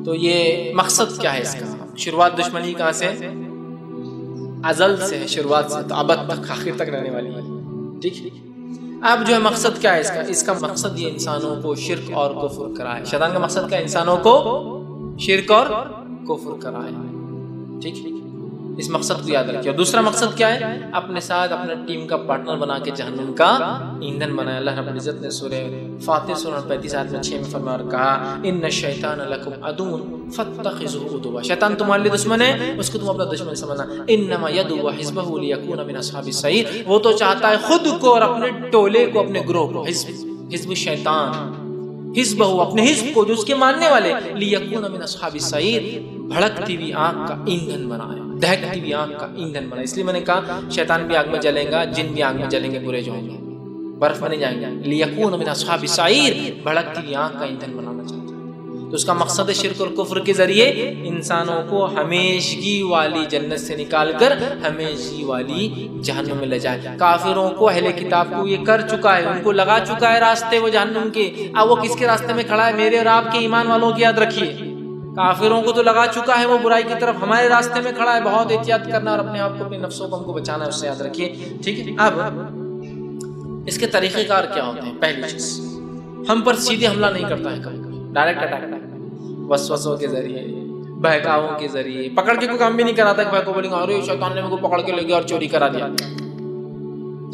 تو یہ مقصد کیا ہے اس کا؟ شروعات دشمنی کہاں سے؟ ازل سے، شروعات سے، تو ابد تک، آخر تک رہنے والی ہے، ٹھیک ہے۔ اب جو ہے مقصد کیا ہے اس کا؟ اس کا مقصد یہ انسانوں کو شرک اور کفر کرائے۔ شیطان کا مقصد کیا ہے؟ انسانوں کو شرک اور کفر کرائے، ٹھیک ہے، اس مقصد کو یاد رکھیے۔ اور دوسرا مقصد کیا ہے؟ اپنے ساتھ اپنے ٹیم کا پارٹنر بنا کے جہنم کا ایندھن بنایا۔ اللہ رب العزت نے سورہ فاطر سورہ 35 آیت میں 6 میں فرمایا اور کہا ان الشیطان لکم عدو فاتخذوه عدوا، شیطان تمہارے لیے دشمن ہے، اس کو تم اپنا دشمن سمجھنا۔ انما يدعو حزبه ليكون من اصحاب السعیر، وہ تو چاہتا ہے خود کو اور اپنے ٹولے کو، اپنے گروہ کو، حزب الشیطان، حزب ہو، اپنے حزب کو جو اس کے ماننے والے، لیکون من اصحاب السعیر، بھڑکتی ہوئی آگ کا ایندھن بنائے، دہکتی ہوئی آگ کا ایندھن بنائے۔ اس لیے میں نے کہا شیطان بھی آگ میں جلیں گا، جن بھی آگ میں جلیں گے، برے جو ہوں گے برف میں نہیں جائیں گے۔ لیکون من اصحاب السعیر، بھڑکتی ہوئی آگ کا ایندھن بنانا چاہتا ہے۔ تو اس کا مقصد ہے شرک اور کفر کے ذریعے انسانوں کو ہمیشگی والی جنت سے نکال کر ہمیشگی والی جہنم میں لے جائے۔ کافروں کو، اہل کتاب کو یہ کر چکا ہے، ان کو لگا چکا ہے راستے وہ جہنم کے۔ اب وہ کس کے راستے میں کھڑا ہے؟ میرے اور آپ کے ایمان والوں کی یاد رکھیے۔ کافروں کو تو لگا چکا ہے وہ برائی کی طرف، ہمارے راستے میں کھڑا ہے۔ بہت احتیاط کرنا اور اپنے آپ کو، اپنے نفسوں کو ہم کو بچانا ہے، اس سے یاد رکھیے، ٹھیک ہے۔ اب اس کے طریقہ کار کیا ہوتے ہیں؟ پہلی چیز، ہم پر سیدھے حملہ نہیں کرتا ہے، ڈائریکٹ اٹیک، وسوسوں کے ذریعے، بہکاووں کے ذریعے، پکڑ کے کوئی کام بھی نہیں کراتا کہ بھائی کو بولیں گے ارے شیطان نے میرے کو پکڑ کے لے گیا اور چوری کرا دیا۔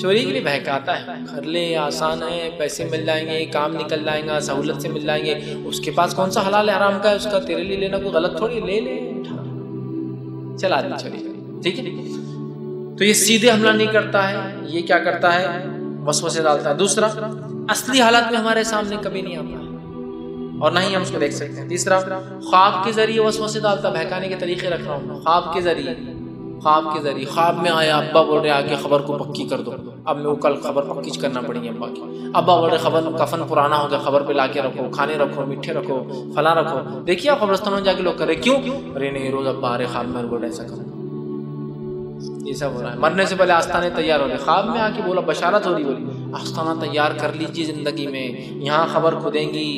چوری کے لیے بہکاتا ہے، کر لے، آسان ہے، پیسے مل جائیں گے، کام نکل جائیں گا، سہولت سے مل جائیں گے۔ اس کے پاس کون سا حلال ہے حرام کا ہے، اس کا تیرے لیے لینا کوئی غلط تھوڑی، لے لے، چل آدمی چوری کرے، ٹھیک ہے۔ تو یہ سیدھے حملہ نہیں کرتا ہے، یہ کیا کرتا ہے؟ وسوسے ڈالتا ہے۔ دوسرا، اصلی حالات میں ہمارے سامنے کبھی نہیں آتا اور نہ ہی ہم اس کو دیکھ سکتے ہیں۔ تیسرا، خواب کے ذریعے وسوسے ڈالتا، بہکانے کے طریقے رکھ رہا ہوں، خواب کے ذریعے، خواب میں آیا، ابا بول رہے آگے خبر کو پکی کر دو، اب میں وہ کل خبر پکی کرنا پڑیں گی ابا کی، ابا بول رہے خبر کفن پرانا ہو گیا، خبر پہ لا کے رکھو، کھانے رکھو، میٹھے رکھو، فلاں رکھو۔ دیکھیے آپ قبرستانوں میں جا کے لوگ کرے، کیوں؟ ارے نہیں، روز ابا آ رہے خواب میں بول رہے ایسا کرو، یہ سب ہو رہا ہے۔ مرنے سے پہلے آستانے تیار ہو رہے، خواب میں آ کے بولا، بشارت ہو رہی، بولی آستانہ تیار کر لیجیے زندگی میں، یہاں خبر کھدیں گی،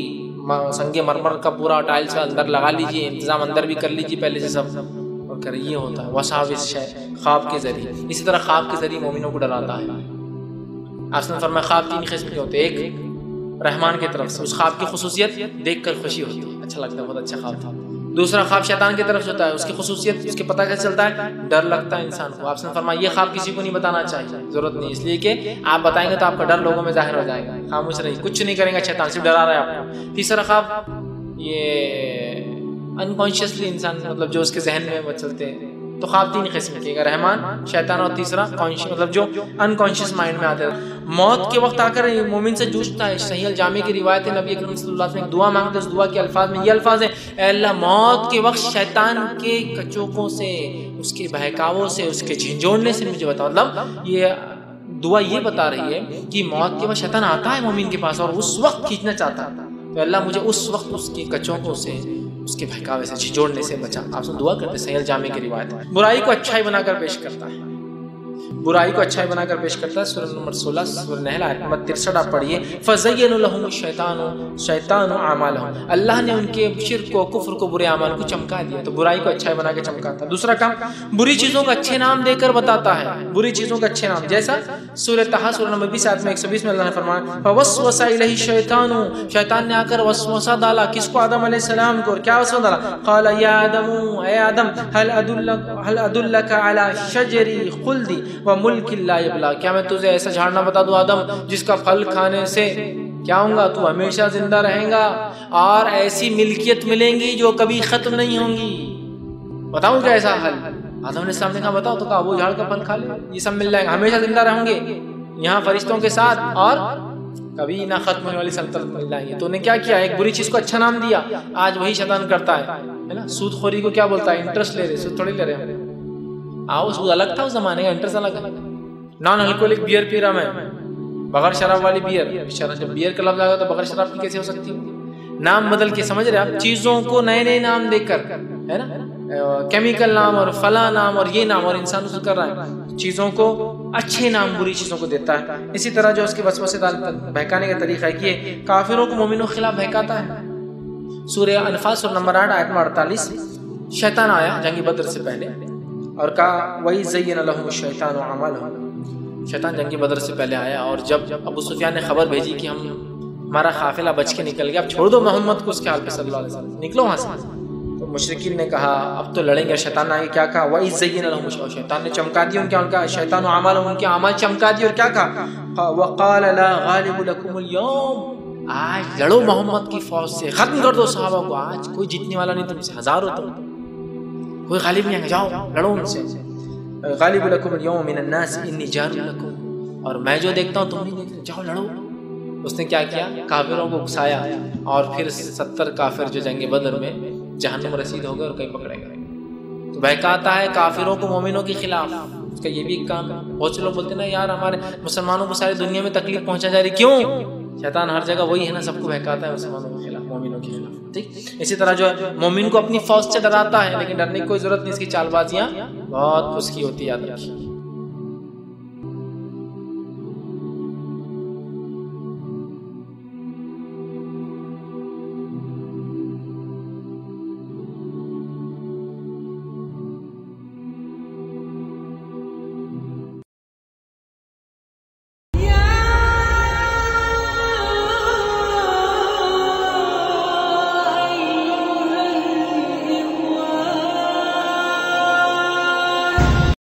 سنگ مرمر کا پورا ٹائلس اندر لگا لیجیے، انتظام اندر بھی کر لیجیے پہلے سے سب، اور کرے۔ یہ ہوتا ہے وساوس خواب کے ذریعے۔ اسی طرح خواب کے ذریعے مومنوں کو ڈراتا ہے۔ آپ نے فرمایا خواب 3 قسم کے ہوتے ہیں، ایک رحمان کی طرف سے، اس خواب کی خصوصیت دیکھ کر خوشی ہوتی ہے، اچھا لگتا ہے، بہت اچھا خواب تھا۔ دوسرا خواب شیطان کی طرف سے ہوتا ہے، اس کی خصوصیت، اس کے پتہ کیسے چلتا ہے؟ ڈر لگتا ہے انسان کو۔ آپ نے فرمایا یہ خواب کسی کو نہیں بتانا چاہیے، ضرورت نہیں، اس لیے کہ آپ بتائیں گے تو آپ کا ڈر لوگوں میں ظاہر ہو جائے گا۔ خاموش رہیے، کچھ نہیں کریں گے، شیطان صرف ڈرا رہا ہے آپ کو۔ تیسرا خواب، یہ انکانشیسلی انسان، مطلب جو اس کے ذہن میں وہ چلتے ہیں۔ تو خواب 3 قسم کے، رحمان، شیطان، اور تیسرا مطلب جو انکانشیس مائنڈ میں آتے ہیں۔ موت کے وقت آ کر مومن سے جوجتا ہے۔ صحیح الجامع کی روایت ہے، نبی اکرم صلی اللہ علیہ وسلم دعا مانگتے، اس دعا کے الفاظ میں یہ الفاظ ہیں، اے اللہ موت کے وقت شیطان کے کچوکوں سے، اس کے بہکاووں سے، اس کے جھنجھوڑنے سے مجھے بتا۔ مطلب یہ دعا یہ بتا رہی ہے کہ موت کے وقت شیطان آتا ہے مومن کے پاس اور اس وقت کھینچنا چاہتا ہے، تو اللہ مجھے اس وقت اس کے کچوکوں سے، اس کے بہکاوے سے، جھنجھوڑنے سے بچا۔ آپ سے دعا کرتے، صحیح الجامع کی روایت ہے۔ برائی کو اچھائی بنا کر پیش کرتا ہے، برائی کو اچھائی بنا کر پیش کرتا ہے۔ سورہ نمبر 16 سورہ نحل آیت نمبر 63 آپ پڑھیے، فَزَيَّنَ لَهُمُ الشَّيْطَانُ أَعْمَالَهُمْ، اللہ نے ان کے شرک کو، کفر کو، برے اعمال کو چمکا دیا، تو برائی کو اچھائی بنا کے چمکاتا ہے۔ دوسرا کام، بری چیزوں کا اچھے نام دے کر بتاتا ہے، بری چیزوں کا اچھے نام، جیسا سورہ طٰہٰ سورہ نمبر 20 آیت میں 120 میں اللہ نے فرمایا فَوَسْوَسَ إِلَيْهِ الشَّيْطَانُ، شیطان نے آ کر وسوسہ ڈالا، کس کو؟ آدم علیہ السلام کو۔ کیا وسوسہ ڈالا؟ قَالَ يَا آدَمُ، اے آدم، هَلْ أَدُلَّكَ عَلَى شَجَرِ الْخُلْدِ وَمُلْكٍ لَا يَبْلَىٰ، کیا میں تجھے ایسا جھاڑنا بتا دوں آدم جس کا پھل کھانے سے کیا ہوں گا؟ تو ہمیشہ زندہ رہیں گا اور ایسی ملکیت ملیں گی جو کبھی ختم نہیں ہوں گی۔ بتاؤں کیا ایسا حل؟ آدم نے سامنے کہا بتاؤ، تو کہا وہ جھاڑ کا پھل کھا لے، یہ سب مل جائے گا، ہمیشہ زندہ رہوں گے یہاں فرشتوں کے ساتھ، اور کبھی نہ ختم ہونے والی سلطنت مل جائیں گے۔ تو نے کیا کیا؟ ایک بری چیز کو اچھا نام دیا۔ آج وہی شیطان کرتا ہے نا، سود خوری کو کیا بولتا ہے؟ انٹرسٹ لے رہے، سود تھوڑی لے رہے ہیں، سود الگ تھا اس زمانے کا، انٹرسٹ الگ ہے۔ نان الکولک بیئر پی رہا میں، بغیر شراب والی بیئر، جب بیئر کا لفظ آگا تو بغیر شراب کی کیسے ہو سکتی ہے؟ نام بدل کے، سمجھ رہے آپ، چیزوں کو نئے نئے نام دے کر، ہے نا، کیمیکل نام اور فلاں نام اور یہ نام، اور انسان اسے کر رہا ہے، چیزوں کو اچھے نام بری چیزوں کو دیتا ہے۔ اسی طرح جو اس کے وسوسے بہکانے کا طریقہ ہے کہ یہ کافروں کو مومنوں کے خلاف بہکاتا ہے۔ سورہ انفال سورہ نمبر 8 آیت 48، شیطان آیا جنگ بدر سے پہلے اور کہا وَإِذْ زَيَّنَ لَهُمُ الشَّيْطَانُ أَعْمَالَهُمْ، شیطان جنگ بدر سے پہلے آیا، اور جب ابو سفیان نے خبر بھیجی کہ ہمارا قافلہ بچ کے نکل گیا، اب چھوڑ دو محمد کو اس کے حال پہ صلی اللہ علیہ وسلم، نکلو وہاں سے، تو مشرکین نے کہا اب تو لڑیں گے۔ شیطان نے آگے کیا کہا؟ وَإِذْ زَيَّنَ لَهُمُ الشَّيْطَانُ، شیطان نے چمکا دی ان کا شیطان اعمالهم، ان کے اعمال چمکا دی، اور کیا کہا؟ وَقَالَ لَا غَالِبُ لَكُمُ الْيَوْمَ، آج لڑو محمد کی فوج سے، ختم کر دو صحابہ کو، آج کوئی جیتنے والا نہیں تم سے، ہزار ہو تم، کوئی غالب نہیں ہے، جاؤ لڑو ان سے۔ غالب لکم اليوم من الناس انی جار لکم، اور میں جو دیکھتا ہوں تم نہیں دیکھتے، جاؤ لڑو۔ اس نے کیا کیا؟ کافروں کو اکسایا، اور پھر 70 کافر جو جنگ بدر میں جہنم رسید ہو گئے اور کہیں پکڑے گئے۔ تو بہکاتا ہے کافروں کو مومنوں کے خلاف، اس کا یہ بھی ایک کام ہے۔ بہت سے لوگ بولتے ہیں نا یار ہمارے مسلمانوں کو ساری دنیا میں تکلیف پہنچا جا رہی، کیوں؟ شیطان ہر جگہ وہی ہے نا، سب کو بہکاتا ہے مسلمانوں کے خلاف، مومنوں کے خلاف، ٹھیک۔ اسی طرح جو ہے مومن کو اپنی فوج سے ڈراتا ہے، لیکن ڈرنے کی کوئی ضرورت نہیں، اس کی چال بازیاں بہت اس کی ہوتی ہے۔